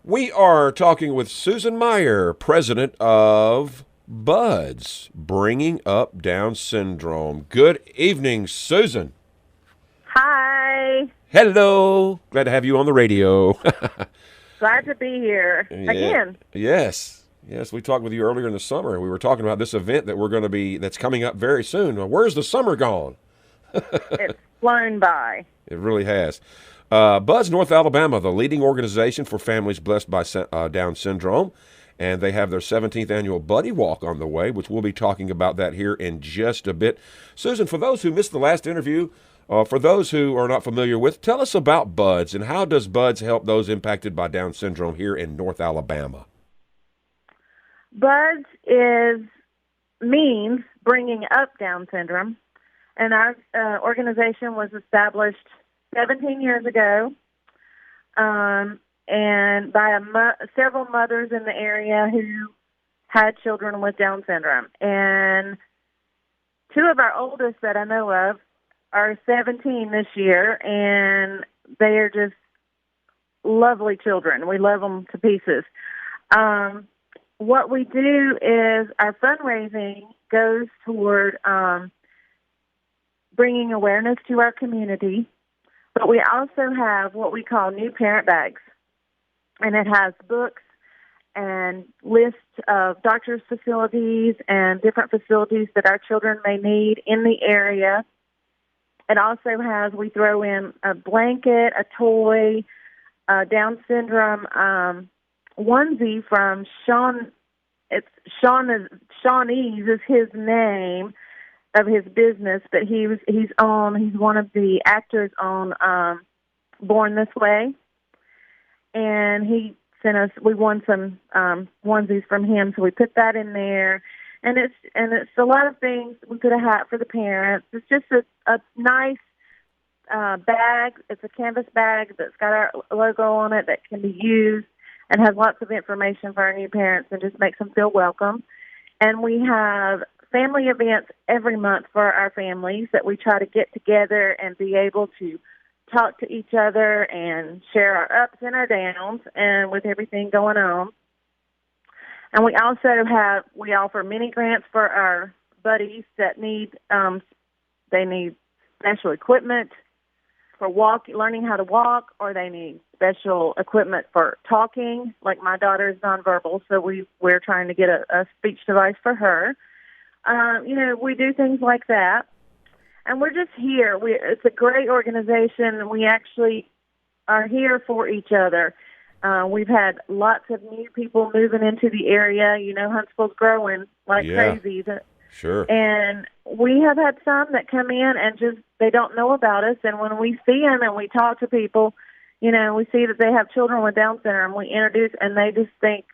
We are talking with Susan Meyer, president of Buds, Bringing Up Down Syndrome. Good evening, Susan. Hi. Hello. Glad to have you on the radio. Glad to be here again. Yes. Yes, we talked with you earlier in the summer. We were talking about this event that's coming up very soon. Well, where's the summer gone? It's flown by. It really has. Buds North Alabama, the leading organization for families blessed by Down syndrome, and they have their 17th annual Buddy Walk on the way, which we'll be talking about that here in just a bit. Susan, for those who missed the last interview, for those who are not familiar with, tell us about Buds and how does Buds help those impacted by Down syndrome here in North Alabama? Buds means bringing up Down syndrome, and our organization was established 17 years ago, and by several mothers in the area who had children with Down syndrome. And two of our oldest that I know of are 17 this year, and they are just lovely children. We love them to pieces. What we do is our fundraising goes toward bringing awareness to our community. But we also have what we call new parent bags, and it has books and lists of doctors' facilities and different facilities that our children may need in the area. It also has, we throw in a blanket, a toy, a Down syndrome onesie from Sean. Shawnee's is his name of his business, but he's one of the actors on Born This Way, and he sent us. We won some onesies from him, so we put that in there, and it's a lot of things we could have had for the parents. It's just a nice bag. It's a canvas bag that's got our logo on it that can be used and has lots of information for our new parents and just makes them feel welcome. And we have family events every month for our families that we try to get together and be able to talk to each other and share our ups and our downs and with everything going on. And we also offer mini grants for our buddies that need special equipment for learning how to walk, or they need special equipment for talking. Like my daughter is nonverbal, so we're trying to get a speech device for her. We do things like that, and we're just here. It's a great organization. We actually are here for each other. We've had lots of new people moving into the area. Huntsville's growing like crazy. Sure. And we have had some that come in and just, they don't know about us. And when we see them and we talk to people, we see that they have children with Down syndrome. We introduce, and they just think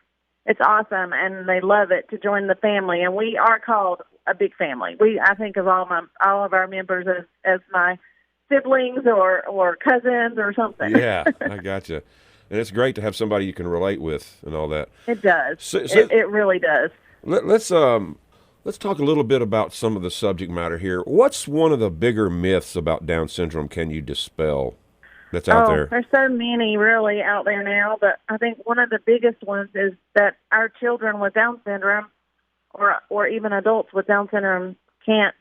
it's awesome, and they love it to join the family. And we are called a big family. I think of all of our members as my siblings or cousins or something. Yeah, I gotcha. And it's great to have somebody you can relate with and all that. It does. It really does. Let's talk a little bit about some of the subject matter here. What's one of the bigger myths about Down syndrome can you dispel that's out there? There's so many really out there now, but I think one of the biggest ones is that our children with Down syndrome or even adults with Down syndrome can't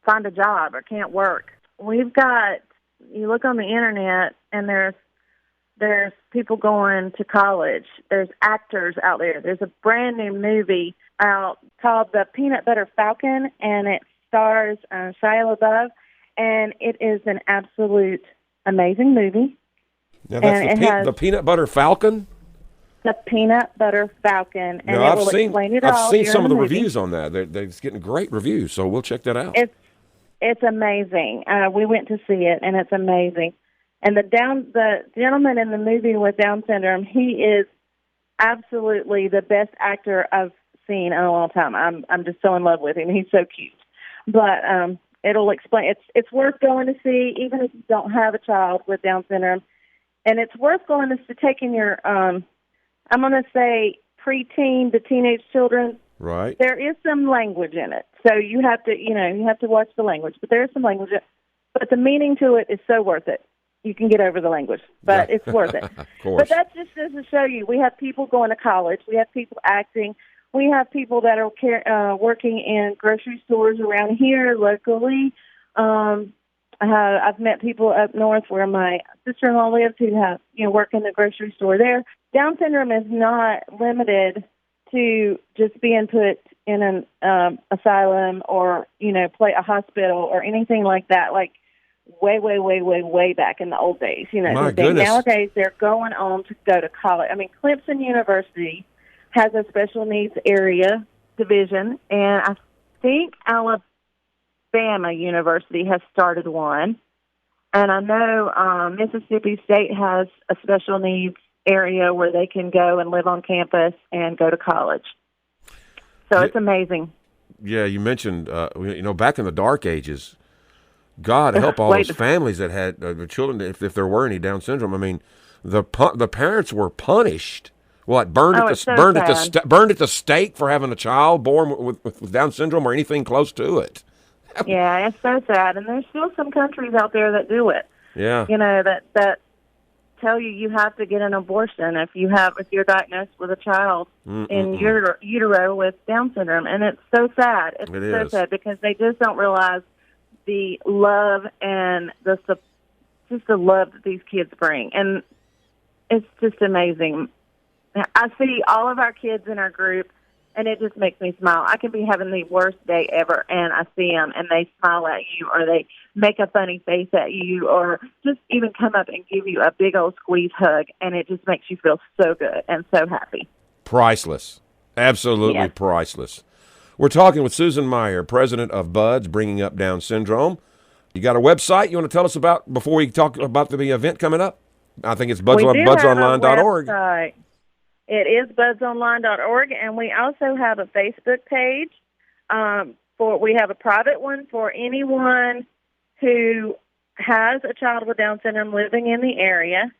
find a job or can't work. You look on the internet and there's people going to college. There's actors out there. There's a brand new movie out called The Peanut Butter Falcon, and it stars Shia LaBeouf, and it is an absolute amazing movie. Now that's the Peanut Butter Falcon? The Peanut Butter Falcon, and I've explain it all. I've seen some of the movie. reviews on that. They're getting great reviews, so we'll check that out. It's amazing. We went to see it, and it's amazing. And the gentleman in the movie with Down syndrome, he is absolutely the best actor I've seen in a long time. I'm just so in love with him. He's so cute. But it'll explain. It's worth going to see, even if you don't have a child with Down syndrome. And it's worth going to taking your I'm going to say preteen to teenage children. Right. There is some language in it, so you have to watch the language. But there is some language, but the meaning to it is so worth it. you can get over the language, but it's worth it. Of course. But that's just to show you, we have people going to college, we have people acting, we have people that are working in grocery stores around here locally. I've met people up north where my sister-in-law lives who have, work in the grocery store there. Down syndrome is not limited to just being put in an asylum or, play a hospital or anything like that, like way back in the old days. My goodness. Nowadays they're going on to go to college. I mean, Clemson University has a special needs area division, and I think Alabama University has started one. And I know Mississippi State has a special needs area where they can go and live on campus and go to college. So it's amazing. Yeah, you mentioned, back in the dark ages, God help all those families that had the children, if there were any Down syndrome. I mean, the parents were punished. What, burned at the stake for having a child born with Down syndrome or anything close to it? Yeah, it's so sad, and there's still some countries out there that do it. Yeah, that tell you have to get an abortion if you're diagnosed with a child in utero with Down syndrome, and it's so sad. It's so sad because they just don't realize the love and the love that these kids bring, and it's just amazing. I see all of our kids in our group, and it just makes me smile. I can be having the worst day ever, and I see them, and they smile at you, or they make a funny face at you, or just even come up and give you a big old squeeze hug, and it just makes you feel so good and so happy. Priceless. Absolutely priceless. We're talking with Susan Meyer, president of BUDS, Bringing Up Down Syndrome. You got a website you want to tell us about before we talk about the event coming up? I think it's budsonline.org. It is budsonline.org, and we also have a Facebook page. We have a private one for anyone who has a child with Down syndrome living in the area,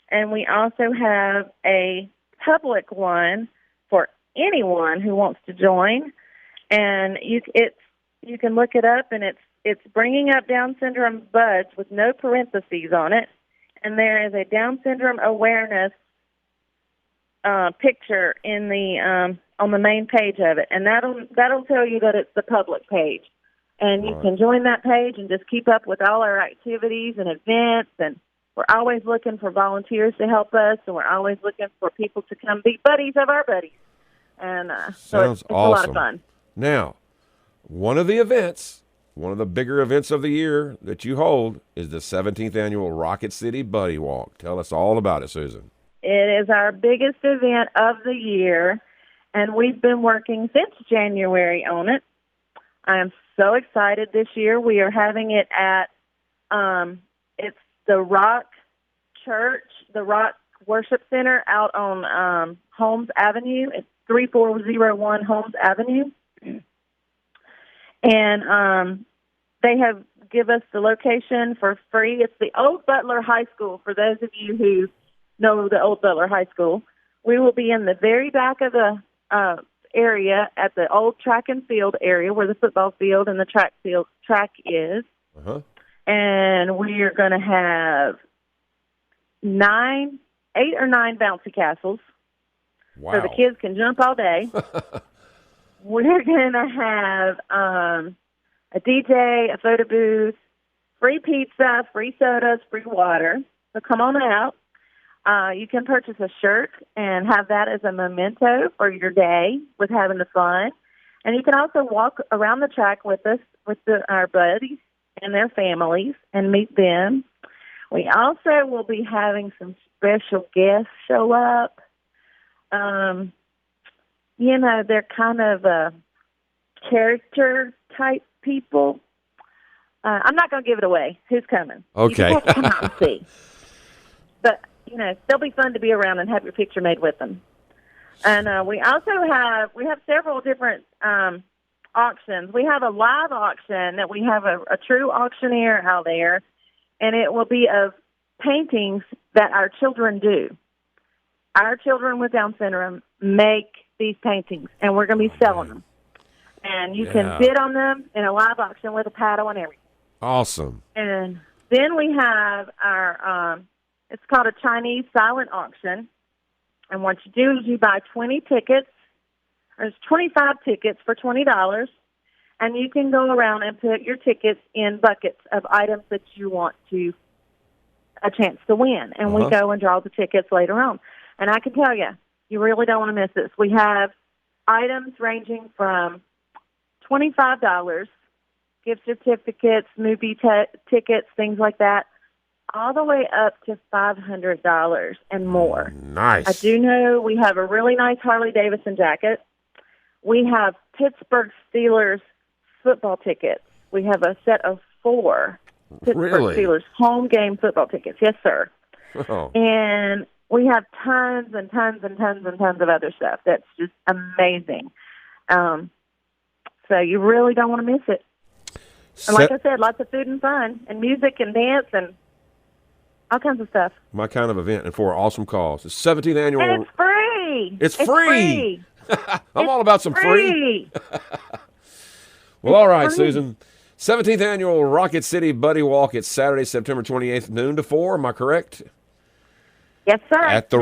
and we also have a public one for anyone who wants to join. And you can look it up, and it's Bringing Up Down Syndrome BUDS with no parentheses on it, and there is a Down syndrome awareness picture in the on the main page of it, and that'll tell you that it's the public page, and you can join that page and just keep up with all our activities and events. And we're always looking for volunteers to help us, and we're always looking for people to come be buddies of our buddies. And so it's awesome. A lot of fun. Now, one of the bigger events of the year that you hold is the 17th annual Rocket City Buddy Walk. Tell us all about it, Susan. It is our biggest event of the year, and we've been working since January on it. I am so excited this year. We are having it at it's the Rock Church, the Rock Worship Center out on Holmes Avenue. It's 3401 Holmes Avenue. And they have give us the location for free. It's the old Butler High School, for those of you who know the old Butler High School. We will be in the very back of the area at the old track and field area where the football field and the track is. Uh-huh. And we are going to have 8 or 9 bouncy castles. Wow. So the kids can jump all day. We're going to have a DJ, a photo booth, free pizza, free sodas, free water. So come on out. You can purchase a shirt and have that as a memento for your day with having the fun. And you can also walk around the track with us, with our buddies and their families, and meet them. We also will be having some special guests show up. They're kind of character-type people. I'm not going to give it away. Who's coming? Okay. You just have to come out and see. But, they'll be fun to be around and have your picture made with them. And we also have several different auctions. We have a live auction that we have a true auctioneer out there, and it will be of paintings that our children do. Our children with Down syndrome make these paintings, and we're going to be selling them. And you can bid on them in a live auction with a paddle and everything. Awesome. And Then we have our, it's called a Chinese silent auction. And what you do is you buy 20 tickets. There's 25 tickets for $20. And you can go around and put your tickets in buckets of items that you want a chance to win. And we go and draw the tickets later on. And I can tell you, you really don't want to miss this. We have items ranging from $25, gift certificates, movie tickets, things like that, all the way up to $500 and more. Nice. I do know we have a really nice Harley-Davidson jacket. We have Pittsburgh Steelers football tickets. We have a set of 4 Pittsburgh Steelers home game football tickets. Yes, sir. Oh. And we have tons and tons and tons and tons of other stuff that's just amazing. So you really don't want to miss it. And like I said, lots of food and fun and music and dance and all kinds of stuff. My kind of event and for an awesome cause. The 17th annual. And it's free. It's free. I'm all about some free. Well, It's all right, free. Susan. 17th annual Rocket City Buddy Walk. It's Saturday, September 28th, noon to 4. Am I correct? Yes, sir. At the